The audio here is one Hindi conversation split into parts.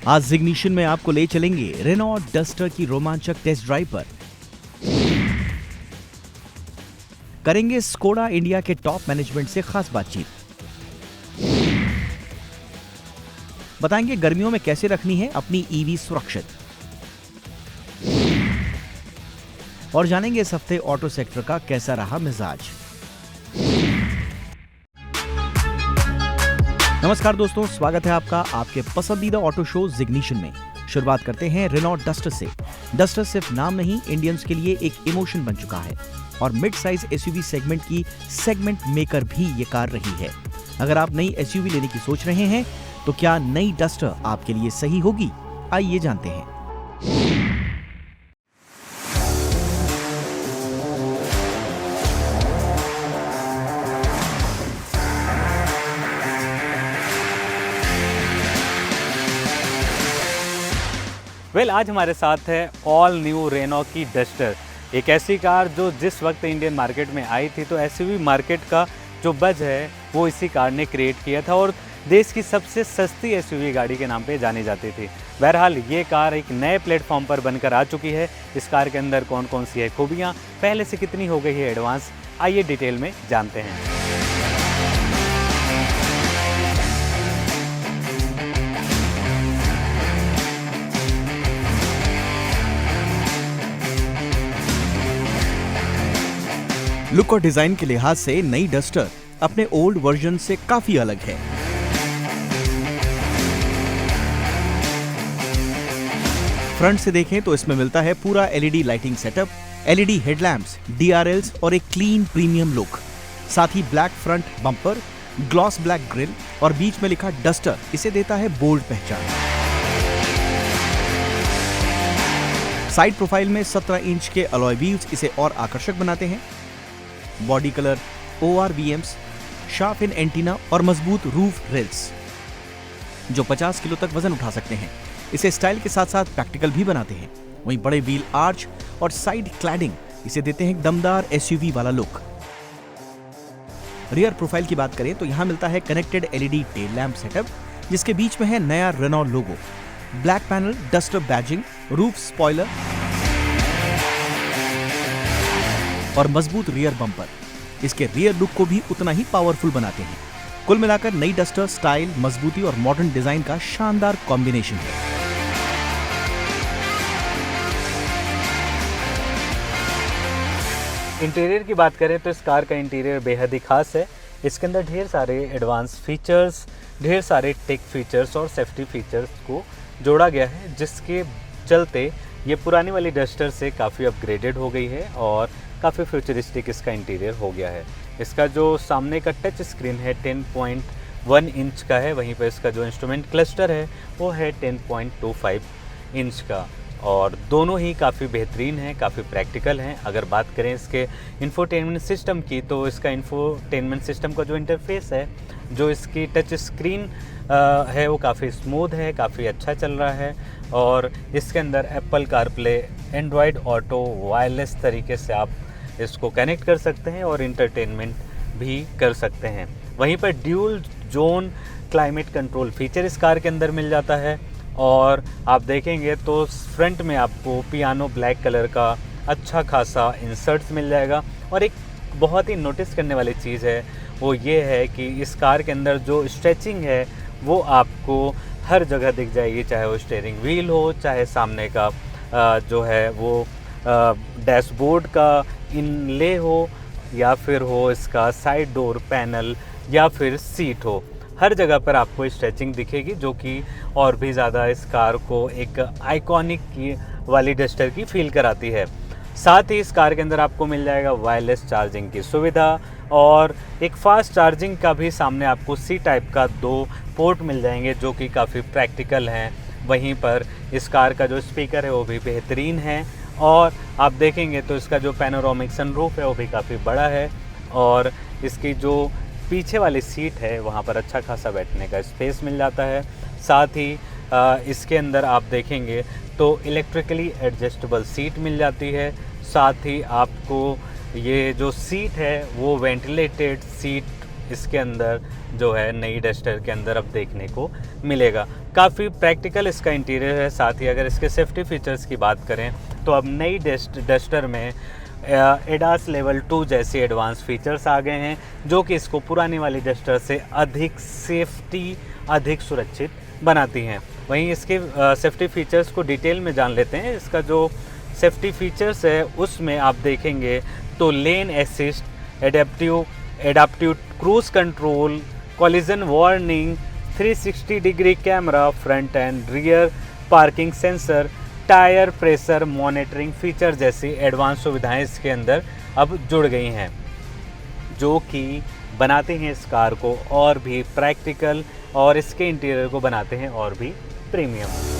आज जिग्निशन में आपको ले चलेंगे रेनॉ डस्टर की रोमांचक टेस्ट ड्राइव पर। करेंगे स्कोडा इंडिया के टॉप मैनेजमेंट से खास बातचीत। बताएंगे गर्मियों में कैसे रखनी है अपनी ईवी सुरक्षित। और जानेंगे इस हफ्ते ऑटो सेक्टर का कैसा रहा मिजाज। नमस्कार दोस्तों, स्वागत है आपका आपके पसंदीदा ऑटो शो जिग्निशन में। शुरुआत करते हैं रेनॉ डस्टर से। डस्टर सिर्फ नाम नहीं, इंडियंस के लिए एक इमोशन बन चुका है और मिड साइज एसयूवी सेगमेंट की सेगमेंट मेकर भी ये कार रही है। अगर आप नई एसयूवी लेने की सोच रहे हैं तो क्या नई डस्टर आपके लिए सही होगी? आइए जानते हैं। आज हमारे साथ है ऑल न्यू रेनॉ की डस्टर, एक ऐसी कार जो जिस वक्त इंडियन मार्केट में आई थी तो एसयूवी मार्केट का जो बज़ है वो इसी कार ने क्रिएट किया था और देश की सबसे सस्ती एसयूवी गाड़ी के नाम पे जानी जाती थी। बहरहाल ये कार एक नए प्लेटफॉर्म पर बनकर आ चुकी है। इस कार के अंदर कौन कौन सी है खूबियाँ, पहले से कितनी हो गई है एडवांस, आइए डिटेल में जानते हैं। लुक और डिजाइन के लिहाज से नई डस्टर अपने ओल्ड वर्जन से काफी अलग है। फ्रंट से देखें तो इसमें मिलता है पूरा LED lighting setup, LED headlamps, DRLs और एक क्लीन प्रीमियम लुक। साथ ही black front bumper, gloss black grille और बीच में लिखा डस्टर इसे देता है बोल्ड पहचान। साइड प्रोफाइल में 17 इंच के अलॉय व्हील्स इसे और आकर्षक बनाते हैं। बॉडी कलर, ORVMs, शार्प इन एंटीना और मजबूत रूफ रेल्स जो 50 किलो तक वजन उठा सकते हैं इसे स्टाइल के साथ साथ प्रैक्टिकल भी बनाते हैं। वहीं बड़े व्हील आर्च और साइड क्लैडिंग इसे देते हैं दमदार एसयूवी वाला लुक। रियर प्रोफाइल की बात करें तो यहां मिलता है connected LED tail lamp setup जिसके बीच में है नया Renault logo, black panel, Duster badging, roof spoiler और मजबूत रियर बम्पर इसके रियर लुक को भी उतना ही पावरफुल बनाते हैं। कुल मिलाकर नई डस्टर स्टाइल, मजबूती और मॉडर्न डिजाइन का शानदार कॉम्बिनेशन है। इंटीरियर की बात करें तो इस कार का इंटीरियर बेहद ही खास है। इसके अंदर ढेर सारे एडवांस फीचर्स, ढेर सारे टेक फीचर्स और सेफ्टी फीचर्स को जोड़ा गया है जिसके चलते ये पुरानी वाली डस्टर से काफ़ी अपग्रेडेड हो गई है और काफ़ी फ्यूचरिस्टिक इसका इंटीरियर हो गया है। इसका जो सामने का टच स्क्रीन है 10.1 इंच का है, वहीं पर इसका जो इंस्ट्रूमेंट क्लस्टर है वो है 10.25 इंच का और दोनों ही काफ़ी बेहतरीन हैं, काफ़ी प्रैक्टिकल हैं। अगर बात करें इसके इंफोटेनमेंट सिस्टम की तो इसका इंफोटेनमेंट सिस्टम का जो इंटरफेस है, जो इसकी टच स्क्रीन है वो काफ़ी स्मूथ है, काफ़ी अच्छा चल रहा है और इसके अंदर Apple CarPlay, Android auto, wireless तरीके से आप इसको कनेक्ट कर सकते हैं और इंटरटेनमेंट भी कर सकते हैं। वहीं पर dual zone climate control feature इस कार के अंदर मिल जाता है और आप देखेंगे तो फ्रंट में आपको पियानो ब्लैक कलर का अच्छा खासा इंसर्ट्स मिल जाएगा। और एक बहुत ही नोटिस करने वाली चीज़ है वो ये है कि इस कार के अंदर जो स्ट्रेचिंग है वो आपको हर जगह दिख जाएगी, चाहे वो स्टीयरिंग व्हील हो, चाहे सामने का जो है वो डैशबोर्ड का इनले हो या फिर हो इसका साइड डोर पैनल या फिर सीट हो, हर जगह पर आपको स्ट्रेचिंग दिखेगी जो कि और भी ज़्यादा इस कार को एक आइकॉनिक की वाली डस्टर की फील कराती है। साथ ही इस कार के अंदर आपको मिल जाएगा वायरलेस चार्जिंग की सुविधा और एक फास्ट चार्जिंग का भी सामने आपको सी टाइप का 2 पोर्ट मिल जाएंगे जो कि काफ़ी प्रैक्टिकल हैं। वहीं पर इस कार का जो स्पीकर है वो भी बेहतरीन है और आप देखेंगे तो इसका जो पैनोरामिक सनरूफ है वो भी काफ़ी बड़ा है और इसकी जो पीछे वाली सीट है वहाँ पर अच्छा खासा बैठने का स्पेस मिल जाता है। साथ ही इसके अंदर आप देखेंगे तो इलेक्ट्रिकली एडजस्टेबल सीट मिल जाती है। साथ ही आपको ये जो सीट है वो वेंटिलेटेड सीट इसके अंदर जो है नई डस्टर के अंदर अब देखने को मिलेगा। काफ़ी प्रैक्टिकल इसका इंटीरियर है। साथ ही अगर इसके सेफ्टी फीचर्स की बात करें तो अब नई डस्टर में एडास लेवल 2 जैसे एडवांस फीचर्स आ गए हैं, जो कि इसको पुरानी वाली डस्टर से अधिक सेफ्टी, अधिक सुरक्षित बनाती हैं। वहीं इसके सेफ्टी फीचर्स को डिटेल में जान लेते हैं। इसका जो सेफ्टी फीचर्स है उसमें आप देखेंगे तो लेन assist, adaptive cruise control, collision warning, 360 degree camera, front end rear parking sensor, tyre pressure monitoring feature जैसी एडवांस सुविधाएं इसके अंदर अब जुड़ गई हैं, जो कि बनाते हैं इस कार को और भी प्रैक्टिकल और इसके इंटीरियर को बनाते हैं और भी प्रीमियम।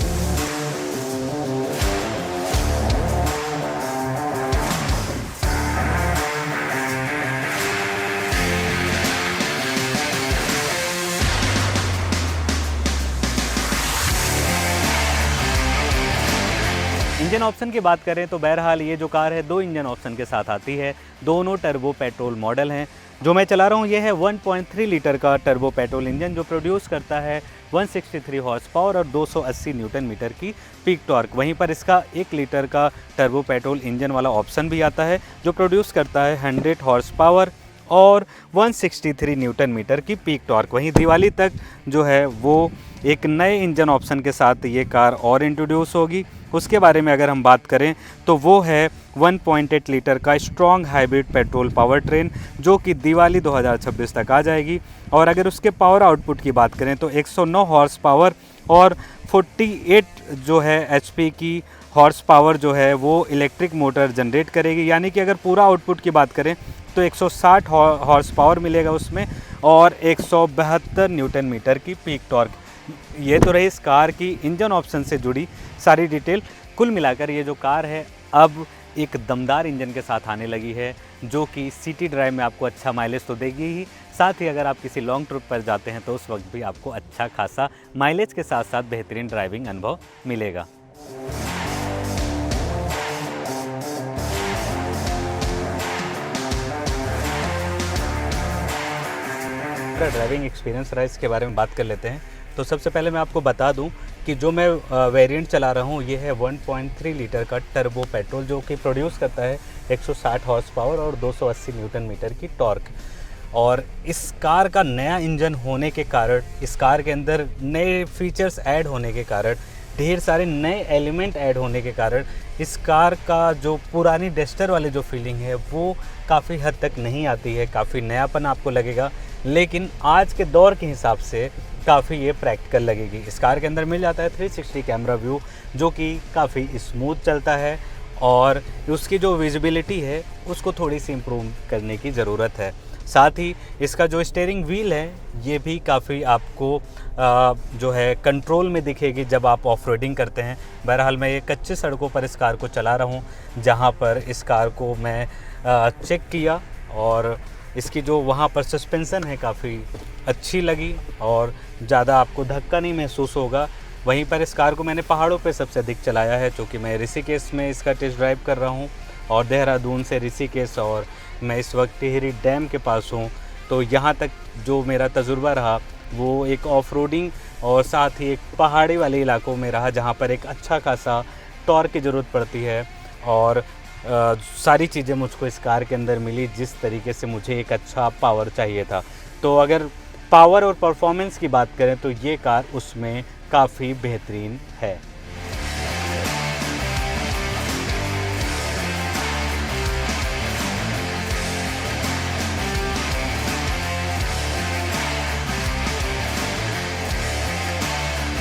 इंजन ऑप्शन की बात करें तो बहरहाल ये जो कार है 2 इंजन ऑप्शन के साथ आती है। दोनों टर्बो पेट्रोल मॉडल हैं। जो मैं चला रहा हूँ ये है 1.3 लीटर का टर्बो पेट्रोल इंजन, जो प्रोड्यूस करता है 163 हॉर्स पावर और 280 न्यूटन मीटर की पीक टॉर्क। वहीं पर इसका 1 लीटर का टर्बो पेट्रोल इंजन वाला ऑप्शन भी आता है, जो प्रोड्यूस करता है 100 हॉर्स पावर और 163 न्यूटन मीटर की पीक टॉर्क। वहीं दिवाली तक जो है वो एक नए इंजन ऑप्शन के साथ ये कार और इंट्रोड्यूस होगी। उसके बारे में अगर हम बात करें तो वो है 1.8 लीटर का strong hybrid petrol power train, जो कि दिवाली 2026 तक आ जाएगी। और अगर उसके पावर आउटपुट की बात करें तो 109 हॉर्स पावर और 48 जो है एचपी की हॉर्स पावर जो है वो इलेक्ट्रिक मोटर जनरेट करेगी। यानी कि अगर पूरा आउटपुट की बात करें तो 160 हॉर्स पावर मिलेगा उसमें और 172 न्यूटन मीटर की पीक टॉर्क। ये तो रही इस कार की इंजन ऑप्शन से जुड़ी सारी डिटेल। कुल मिलाकर ये जो कार है अब एक दमदार इंजन के साथ आने लगी है, जो कि सिटी ड्राइव में आपको अच्छा माइलेज तो देगी ही, साथ ही अगर आप किसी लॉन्ग ट्रिप पर जाते हैं तो उस वक्त भी आपको अच्छा खासा माइलेज के साथ साथ बेहतरीन ड्राइविंग अनुभव मिलेगा। ड्राइविंग एक्सपीरियंस रहा इसके बारे में बात कर लेते हैं। तो सबसे पहले मैं आपको बता दूं कि जो मैं वेरिएंट चला रहा हूं ये है 1.3 लीटर का टर्बो पेट्रोल, जो कि प्रोड्यूस करता है 160 हॉर्स पावर और 280 न्यूटन मीटर की टॉर्क। और इस कार का नया इंजन होने के कारण, इस कार के अंदर नए फीचर्स ऐड होने के कारण, ढेर सारे नए एलिमेंट ऐड होने के कारण इस कार का जो पुरानी डस्टर वाली जो फीलिंग है वो काफ़ी हद तक नहीं आती है। काफ़ी नयापन आपको लगेगा, लेकिन आज के दौर के हिसाब से काफ़ी ये प्रैक्टिकल लगेगी। इस कार के अंदर मिल जाता है 360 कैमरा व्यू, जो कि काफ़ी स्मूथ चलता है और उसकी जो विजिबिलिटी है उसको थोड़ी सी इम्प्रूव करने की ज़रूरत है। साथ ही इसका जो स्टीयरिंग व्हील है ये भी काफ़ी आपको जो है कंट्रोल में दिखेगी जब आप ऑफ रोडिंग करते हैं। बहरहाल मैं ये कच्ची सड़कों पर इस कार को चला रहा हूँ, जहाँ पर इस कार को मैं चेक किया और इसकी जो वहाँ पर सस्पेंसन है काफ़ी अच्छी लगी और ज़्यादा आपको धक्का नहीं महसूस होगा। वहीं पर इस कार को मैंने पहाड़ों पे सबसे अधिक चलाया है, क्योंकि मैं ऋषिकेश में इसका टेस्ट ड्राइव कर रहा हूँ और देहरादून से ऋषिकेश, और मैं इस वक्त टिहरी डैम के पास हूँ। तो यहाँ तक जो मेरा तजुर्बा रहा वो एक ऑफ रोडिंग और साथ ही एक पहाड़ी वाले इलाकों में रहा, जहाँ पर एक अच्छा खासा टॉर्क की ज़रूरत पड़ती है और सारी चीज़ें मुझको इस कार के अंदर मिली जिस तरीके से मुझे एक अच्छा पावर चाहिए था। तो अगर पावर और परफॉर्मेंस की बात करें तो ये कार उसमें काफ़ी बेहतरीन है।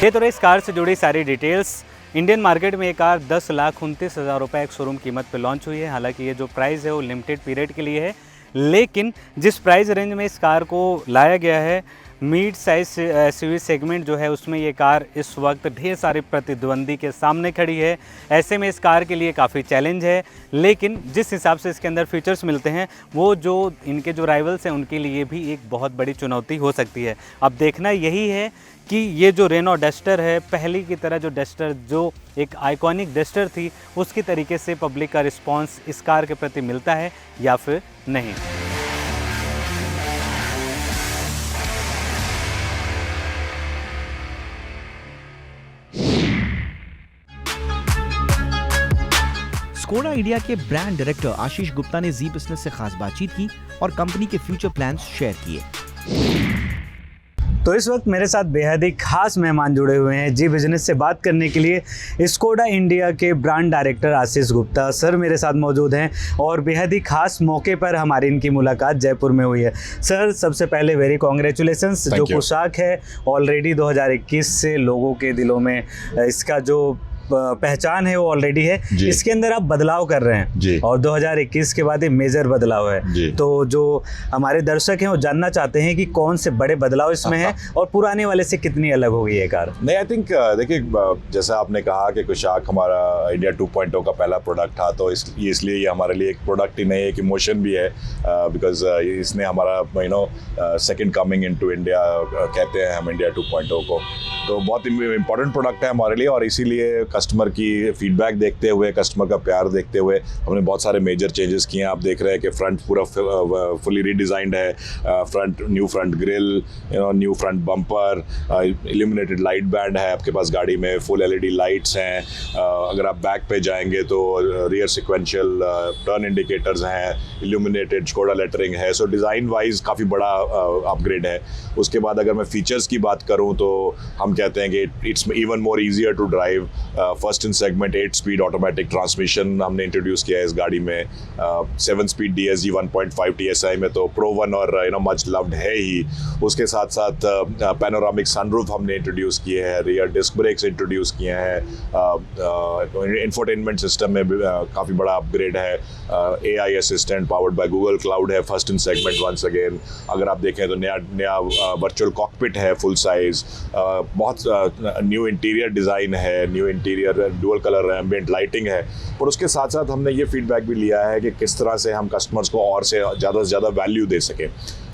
ये तो रही इस कार से जुड़ी सारी डिटेल्स। इंडियन मार्केट में ये कार 10,29,000 रुपये एक शोरूम कीमत पे लॉन्च हुई है। हालांकि ये जो प्राइस है वो लिमिटेड पीरियड के लिए है, लेकिन जिस प्राइस रेंज में इस कार को लाया गया है, मिड साइज एसयूवी सेगमेंट जो है उसमें ये कार इस वक्त ढेर सारे प्रतिद्वंदी के सामने खड़ी है। ऐसे में इस कार के लिए काफ़ी चैलेंज है, लेकिन जिस हिसाब से इसके अंदर फीचर्स मिलते हैं वो जो इनके जो राइवल्स हैं उनके लिए भी एक बहुत बड़ी चुनौती हो सकती है। अब देखना यही है कि ये जो रेनॉ डस्टर है, पहले की तरह जो डस्टर जो एक आइकॉनिक डस्टर थी उसकी तरीके से पब्लिक का रिस्पांस इस कार के प्रति मिलता है या फिर नहीं। स्कोडा इंडिया के ब्रांड डायरेक्टर आशीष गुप्ता ने जी बिजनेस से खास बातचीत की और कंपनी के फ्यूचर प्लान्स शेयर किए। तो इस वक्त मेरे साथ बेहद ही खास मेहमान जुड़े हुए हैं जी बिजनेस से बात करने के लिए स्कोडा इंडिया के brand director Ashish Gupta sir मेरे साथ मौजूद हैं और बेहद ही खास मौके पर हमारी इनकी मुलाकात जयपुर में हुई है। सर सबसे पहले वेरी कॉन्ग्रेचुलेसन्स, जो पोशाक है ऑलरेडी 2021 से लोगों के दिलों में इसका जो पहचान है वो ऑलरेडी है, इसके अंदर आप बदलाव कर रहे हैं और 2021 के बाद ये मेजर बदलाव है। तो जो हमारे दर्शक हैं वो जानना चाहते हैं कि कौन से बड़े बदलाव इसमें हैं और पुराने वाले से कितनी अलग होगी ये कार। नहीं, आई थिंक देखिए जैसा आपने कहा कि कुशाक हमारा इंडिया 2.0 का पहला प्रोडक्ट था, तो इसलिए ये हमारे लिए एक प्रोडक्ट ही नहीं है, एक इमोशन भी है, बिकॉज इसने हमारा सेकेंड कमिंग इनटू इंडिया कहते हैं हम इंडिया 2.0 को, तो बहुत इंपॉर्टेंट प्रोडक्ट है हमारे लिए। और इसीलिए कस्टमर की फीडबैक देखते हुए, कस्टमर का प्यार देखते हुए हमने बहुत सारे मेजर चेंजेस किए हैं। आप देख रहे हैं कि फ्रंट पूरा फुली रीडिज़ाइंड है, new front grille, new front bumper, illuminated light band है आपके पास गाड़ी में, फुल LED लाइट्स हैं। अगर आप बैक पे जाएंगे तो रियर सिक्वेंशियल टर्न इंडिकेटर्स हैं, इल्यूमिनेटेड स्कोडा लेटरिंग है, सो डिज़ाइन वाइज काफ़ी बड़ा अपग्रेड है। उसके बाद अगर मैं फीचर्स की बात करूँ तो हम कहते हैं कि it's even more easier to drive. First in segment 8 speed automatic transmission हमने इंट्रोड्यूस किया है इस गाड़ी में। 7 स्पीड DSG 1.5 TSI में तो Pro 1 और मच लव्ड है ही। उसके साथ साथ पैनोरामिक सनरूफ हमने इंट्रोड्यूस किए हैं, रियर डिस्क ब्रेक्स इंट्रोड्यूस किए हैं, इंफोटेनमेंट सिस्टम में काफ़ी बड़ा अपग्रेड है, AI assistant powered by Google Cloud है first in segment once again. अगर आप देखें तो नया वर्चुअल कॉकपिट है फुल साइज, बहुत न्यू इंटीरियर डिज़ाइन है, new interior dual colour ambient lighting है। और उसके साथ साथ हमने ये फीडबैक भी लिया है कि किस तरह से हम कस्टमर्स को और से ज़्यादा वैल्यू दे सकें।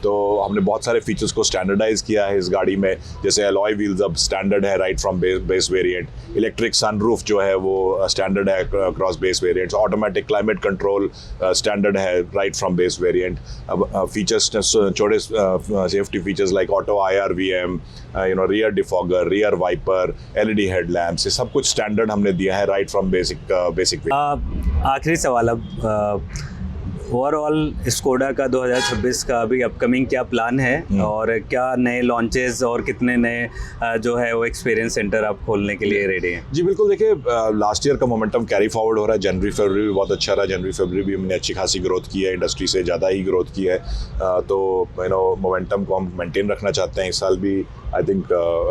तो हमने बहुत सारे फीचर्स को स्टैंडर्डाइज किया है इस गाड़ी में, जैसे अलॉय व्हील्स अब स्टैंडर्ड है right from base variant, electric sunroof जो है वो स्टैंडर्ड है cross base variants, automatic climate control standard है राइट फ्रॉम बेस वेरिएंट। अब फीचर्स छोटे safety features like auto IRVM, rear defogger, rear wiper, LED headlamps, ये सब कुछ स्टैंडर्ड हमने दिया है राइट फ्रॉम बेसिक। आखिरी सवाल, अब ओवरऑल स्कोडा का 2026 का अभी अपकमिंग क्या प्लान है और क्या नए लॉन्चेस और कितने नए जो है वो एक्सपीरियंस सेंटर आप खोलने के लिए रेडी हैं? जी बिल्कुल, देखिए लास्ट ईयर का मोमेंटम कैरी फॉरवर्ड हो रहा है। जनवरी फरवरी भी बहुत अच्छा रहा, जनवरी फरवरी भी हमने अच्छी खासी ग्रोथ की है, इंडस्ट्री से ज़्यादा ही ग्रोथ की है। तो मोमेंटम को हम मेंटेन रखना चाहते हैं। इस साल भी I think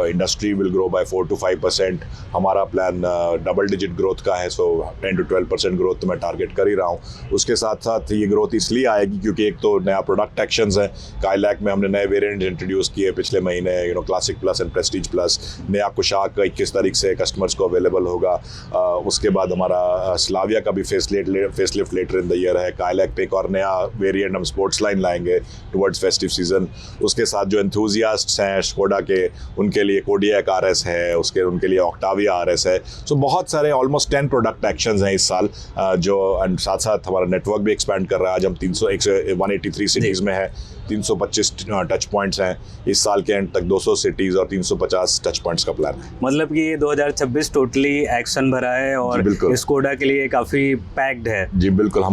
industry will grow by 4 to 5%। हमारा प्लान डबल डिजिट ग्रोथ का है, सो 10 to 12% ग्रोथ तो मैं टारगेट कर ही रहा हूँ। उसके साथ साथ ये ग्रोथ इसलिए आएगी क्योंकि एक तो नया प्रोडक्ट एक्शंस है, काइलैक में हमने नए वेरिएंट इंट्रोड्यूस किए पिछले महीने, classic plus and Prestige plus. नया कुशाक 21 तारीख से कस्टमर्स को अवेलेबल होगा। उसके बाद हमारा स्लाविया का भी facelift later in the year है। काइलैक पे एक और नया वेरिएंट हम स्पोर्ट्स लाइन लाएंगे टुवर्ड्स फेस्टिव सीजन। उसके साथ जो एंथुजियास्ट्स हैं स्कोडा के, उनके लिए कोडियक RS है, उनके लिए ऑक्टाविया RS है। सो बहुत सारे ऑलमोस्ट 10 प्रोडक्ट एक्शंस हैं इस साल जो, एंड साथ साथ हमारा नेटवर्क भी एक्सपैंड कर रहा है। आज हम 183 सिटीज़ में है, 325 टच पॉइंट्स हैं। इस साल के एंड तक 200 सिटीज़ और 350 टच पॉइंट्स का प्लान है। मतलब कि ये 2026 टोटली एक्शन भरा है और स्कोडा के लिए काफ़ी पैक्ड है। जी बिल्कुल,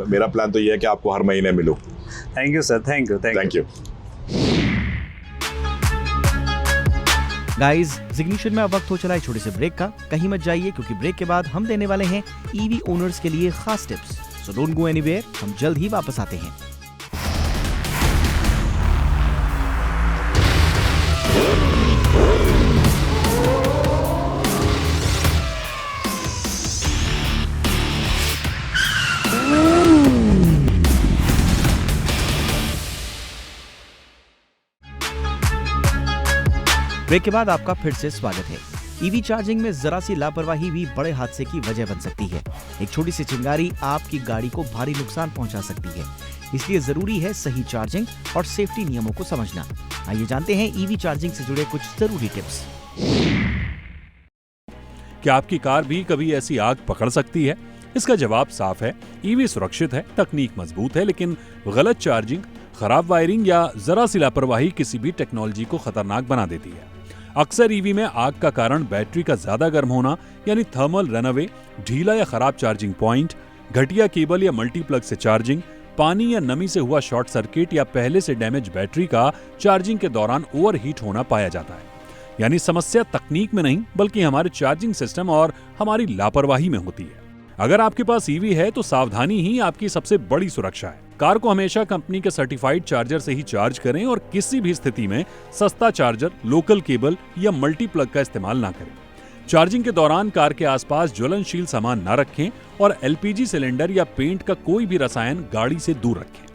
मेरा प्लान तो ये है कि आपको हर महीने मिलूं। Thank you sir, thank you. Guys, जिग्निशन में अब वक्त हो चला है छोटे से ब्रेक का। कहीं मत जाइए क्योंकि ब्रेक के बाद हम देने वाले हैं EV ओनर्स के लिए खास tips. So don't go anywhere, हम जल्द ही वापस आते हैं। ब्रेक के बाद आपका फिर से स्वागत है। EV चार्जिंग में जरा सी लापरवाही भी बड़े हादसे की वजह बन सकती है। एक छोटी सी चिंगारी आपकी गाड़ी को भारी नुकसान पहुंचा सकती है, इसलिए जरूरी है सही चार्जिंग और सेफ्टी नियमों को समझना। आइए जानते हैं EV चार्जिंग से जुड़े कुछ जरूरी टिप्स। क्या आपकी कार भी कभी ऐसी आग पकड़ सकती है? इसका जवाब साफ है, EV सुरक्षित है, तकनीक मजबूत है, लेकिन गलत चार्जिंग, खराब वायरिंग या जरा सी लापरवाही किसी भी टेक्नोलॉजी को खतरनाक बना देती है। अक्सर EV में आग का कारण बैटरी का ज्यादा गर्म होना यानी थर्मल रनअवे, ढीला या खराब चार्जिंग पॉइंट, घटिया केबल या मल्टीप्लग से चार्जिंग, पानी या नमी से हुआ शॉर्ट सर्किट या पहले से डैमेज बैटरी का चार्जिंग के दौरान ओवरहीट होना पाया जाता है। यानी समस्या तकनीक में नहीं बल्कि हमारे चार्जिंग सिस्टम और हमारी लापरवाही में होती है। अगर आपके पास ईवी है तो सावधानी ही आपकी सबसे बड़ी सुरक्षा है। कार को हमेशा कंपनी के सर्टिफाइड चार्जर से ही चार्ज करें और किसी भी स्थिति में सस्ता चार्जर, लोकल केबल या मल्टीप्लग का इस्तेमाल ना करें। चार्जिंग के दौरान कार के आसपास ज्वलनशील सामान न रखें और एलपीजी सिलेंडर या पेंट का कोई भी रसायन गाड़ी से दूर रखें।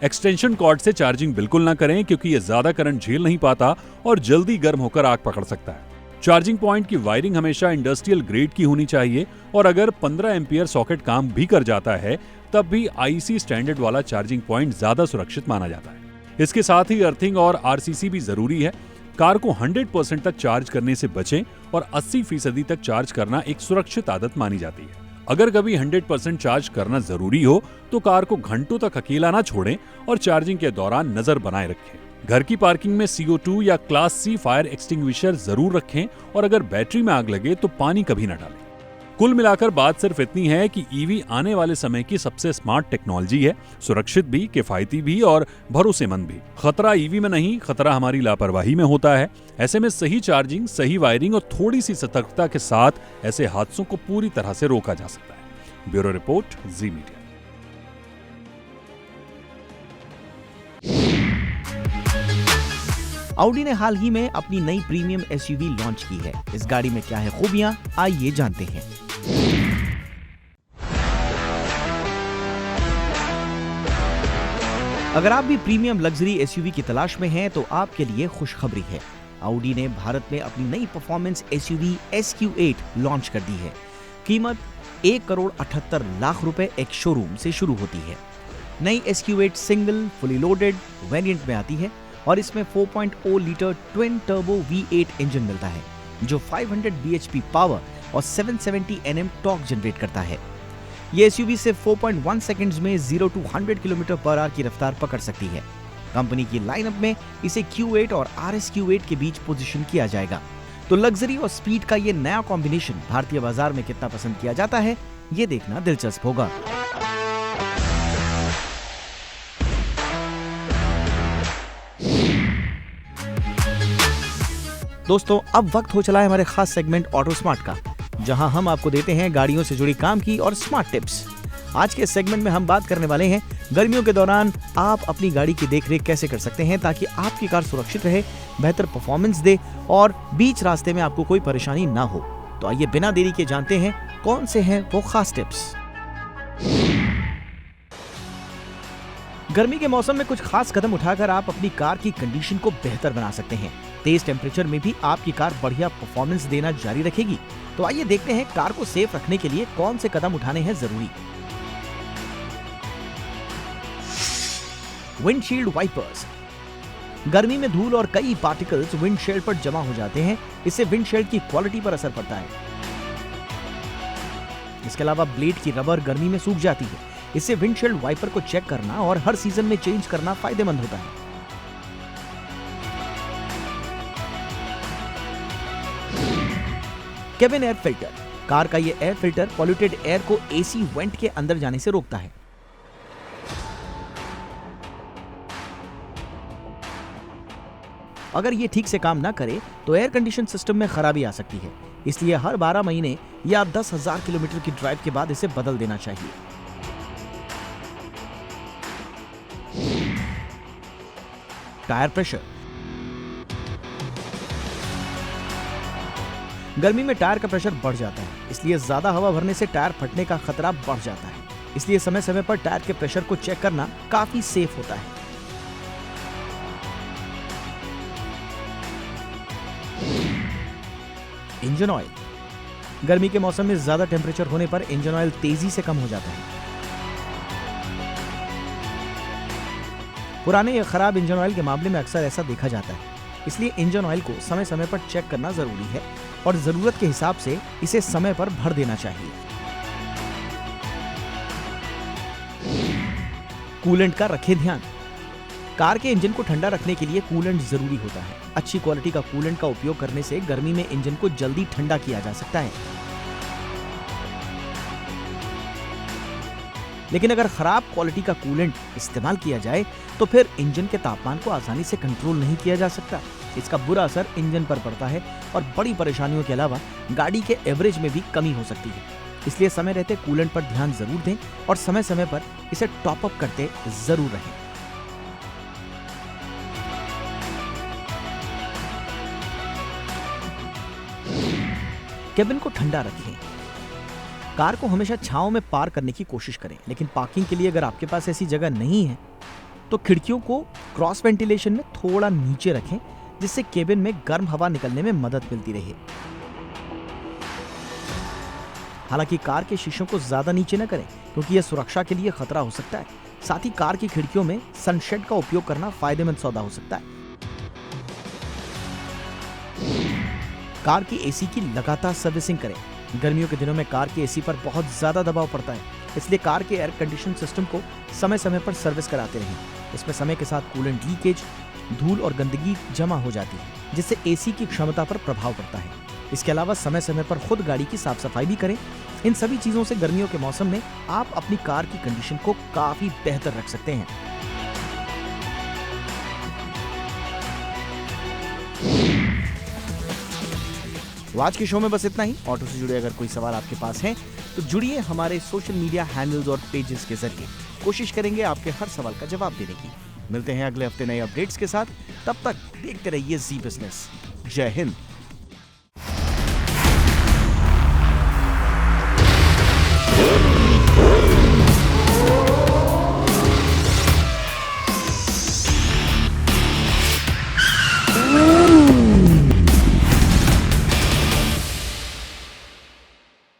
एक्सटेंशन कॉर्ड से चार्जिंग बिल्कुल ना करें क्योंकि यह ज्यादा करंट झेल नहीं पाता और जल्दी गर्म होकर आग पकड़ सकता है। चार्जिंग पॉइंट की वायरिंग हमेशा इंडस्ट्रियल ग्रेड की होनी चाहिए और अगर 15 एम्पियर सॉकेट काम भी कर जाता है तब भी आईसी स्टैंडर्ड वाला चार्जिंग पॉइंट ज्यादा सुरक्षित माना जाता है। इसके साथ ही अर्थिंग और आरसीसी भी जरूरी है। कार को 100% तक चार्ज करने से बचें और 80% तक चार्ज करना एक सुरक्षित आदत मानी जाती है। अगर कभी 100% चार्ज करना जरूरी हो तो कार को घंटों तक अकेला ना छोड़ें और चार्जिंग के दौरान नजर बनाए रखें। घर की पार्किंग में CO2 या क्लास C फायर एक्सटिंग्विशर जरूर रखें और अगर बैटरी में आग लगे तो पानी कभी न डालें। कुल मिलाकर बात सिर्फ इतनी है कि ईवी आने वाले समय की सबसे स्मार्ट टेक्नोलॉजी है, सुरक्षित भी, किफायती भी और भरोसेमंद भी। खतरा ईवी में नहीं, खतरा हमारी लापरवाही में होता है। ऐसे में सही चार्जिंग, सही वायरिंग और थोड़ी सी सतर्कता के साथ ऐसे हादसों को पूरी तरह से रोका जा सकता है। ब्यूरो रिपोर्ट, जी मीडिया। ऑडी ने हाल ही में अपनी नई प्रीमियम एसयूवी लॉन्च की है। इस गाड़ी में क्या है खूबियां, आइए जानते हैं। अगर आप भी प्रीमियम लग्जरी एसयूवी की तलाश में हैं तो आपके लिए खुशखबरी है। ऑडी ने भारत में अपनी नई परफॉर्मेंस एसयूवी SQ8 लॉन्च कर दी है। कीमत 1,78,00,000 रुपए एक शोरूम से शुरू होती है। नई SQ8 single fully loaded variant में आती है और इसमें 4.0 litre twin turbo V8 engine मिलता है जो 500 bhp पावर और 770 Nm टॉर्क जनरेट करता है। ये एसयूवी सिर्फ 4.1 सेकंड्स में 0 to 100 km/h की रफ्तार पकड़ सकती है। कंपनी की लाइनअप में इसे Q8 और RSQ8 के बीच पोजीशन किया जाएगा। तो लग्जरी और स्पीड का ये नया कॉम्बिनेशन भारतीय बाजार में कितना पसंद किया जाता है, ये देखना दिलचस्प होगा। दोस्तों, अब वक्त हो चला है हमारे खास सेगमेंट ऑटो स्मार्ट का, जहां हम आपको देते हैं गाड़ियों से जुड़ी काम की और स्मार्ट टिप्स। आज के सेगमेंट में हम बात करने वाले हैं गर्मियों के दौरान आप अपनी गाड़ी की देखरेख कैसे कर सकते हैं ताकि आपकी कार सुरक्षित रहे, बेहतर परफॉर्मेंस दे और बीच रास्ते में आपको कोई परेशानी ना हो। तो आइए बिना देरी के जानते हैं कौन से हैं वो खास टिप्स। गर्मी के मौसम में कुछ खास कदम उठाकर आप अपनी कार की कंडीशन को बेहतर बना सकते हैं। तेज टेम्परेचर में भी आपकी कार बढ़िया परफॉर्मेंस देना जारी रखेगी। तो आइए देखते हैं कार को सेफ रखने के लिए कौन से कदम उठाने हैं जरूरी। Windshield wipers. गर्मी में धूल और कई पार्टिकल्स विंडशील्ड पर जमा हो जाते हैं, इससे विंडशील्ड की क्वालिटी पर असर पड़ता है। इसके अलावा ब्लेड की रबर गर्मी में सूख जाती है, इससे विंडशील्ड वाइपर को चेक करना और हर सीजन में चेंज करना फायदेमंद होता है। Cabin air filter. कार का ये एयर फिल्टर पॉल्यूटेड एयर को एसी वेंट के अंदर जाने से रोकता है। अगर ये ठीक से काम ना करे तो एयर कंडीशन सिस्टम में खराबी आ सकती है, इसलिए हर 12 महीने या 10,000 किलोमीटर की ड्राइव के बाद इसे बदल देना चाहिए। Tyre pressure. गर्मी में टायर का प्रेशर बढ़ जाता है, इसलिए ज्यादा हवा भरने से टायर फटने का खतरा बढ़ जाता है। इसलिए समय समय पर टायर के प्रेशर को चेक करना काफी सेफ होता है। Engine oil. गर्मी के मौसम में ज्यादा टेम्परेचर होने पर इंजन ऑयल तेजी से कम हो जाता है। पुराने या खराब इंजन ऑयल के मामले में अक्सर ऐसा देखा जाता है, इसलिए इंजन ऑयल को समय समय पर चेक करना जरूरी है और जरूरत के हिसाब से इसे समय पर भर देना चाहिए। कूलेंट का रखें ध्यान। कार के इंजन को ठंडा रखने के लिए कूलेंट जरूरी होता है। अच्छी क्वालिटी का कूलेंट का उपयोग करने से गर्मी में इंजन को जल्दी ठंडा किया जा सकता है। लेकिन अगर खराब क्वालिटी का कूलेंट इस्तेमाल किया जाए तो फिर इंजन के तापमान को आसानी से कंट्रोल नहीं किया जा सकता। इसका बुरा असर इंजन पर पड़ता है और बड़ी परेशानियों के अलावा गाड़ी के एवरेज में भी कमी हो सकती है। इसलिए समय रहते कूलेंट पर ध्यान जरूर दें और समय समय पर इसे टॉप अप करते जरूर रहें। केबिन को ठंडा रखें। कार को हमेशा छांव में पार्क करने की कोशिश करें, लेकिन पार्किंग के लिए अगर आपके पास ऐसी जगह नहीं है तो खिड़कियों को क्रॉस वेंटिलेशन में थोड़ा नीचे रखें, जिससे केबिन में गर्म हवा निकलने में मदद मिलती रहे। हालांकि कार के शीशों को ज्यादा नीचे न करें, क्योंकि यह सुरक्षा के लिए खतरा हो सकता है। साथ ही कार की खिड़कियों में सनशेड का उपयोग करना फायदेमंद सौदा हो सकता है। कार की एसी की लगातार सर्विसिंग करें। गर्मियों के दिनों में कार के एसी पर बहुत ज्यादा दबाव पड़ता है, इसलिए कार के एयर कंडीशन सिस्टम को समय समय पर सर्विस कराते रहें। इसमें समय के साथ कूलेंट लीकेज, धूल और गंदगी जमा हो जाती है, जिससे एसी की क्षमता पर प्रभाव पड़ता है। इसके अलावा समय समय पर खुद गाड़ी की साफ सफाई भी करें। इन सभी चीजों से गर्मियों के मौसम में आप अपनी कार की कंडीशन को काफी बेहतर रख सकते हैं। आज के शो में बस इतना ही। ऑटो से जुड़े अगर कोई सवाल आपके पास है तो जुड़िए हमारे सोशल मीडिया हैंडल्स और पेजेस के जरिए। कोशिश करेंगे आपके हर सवाल का जवाब देने की। मिलते हैं अगले हफ्ते नए अपडेट्स के साथ। तब तक देखते रहिए जी बिजनेस। जय हिंद।